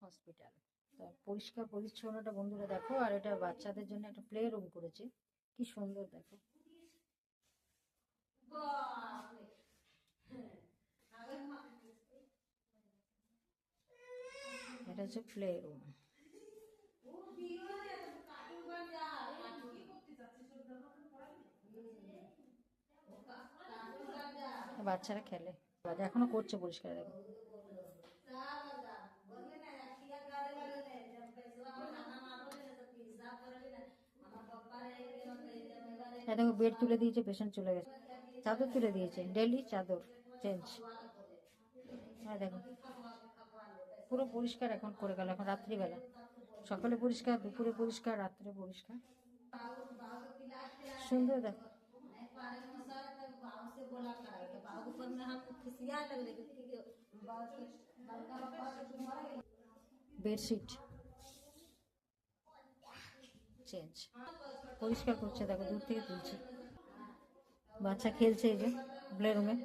Hospital. তা পরিষ্কার পরিচ্ছন্নটা বন্ধুরা দেখো। আর এটা বাচ্চাদের জন্য একটা প্লে রুম করেছে, কি সুন্দর দেখো। এটা হচ্ছে প্লে রুম। বাচ্চারা খেলে, এখনো করছে পরিষ্কার দেখো। দেখো বেড তুলে দিয়েছে, পেশেন্ট চলে গেছে। চাদর তুলে দিয়েছে, ডেলি চাদর চেঞ্জ। হ্যাঁ দেখো পুরো পরিষ্কার এখন করে গেল। এখন রাত্রিবেলা, সকালে পরিষ্কার, দুপুরে পরিষ্কার, রাত্রে পরিষ্কার, সুন্দর দেখো। বেডশিট চেঞ্জ, পরিষ্কার করছে দেখো, দূর থেকে তুলছে। বাচ্চা খেলছে এই যে প্লে রুমে।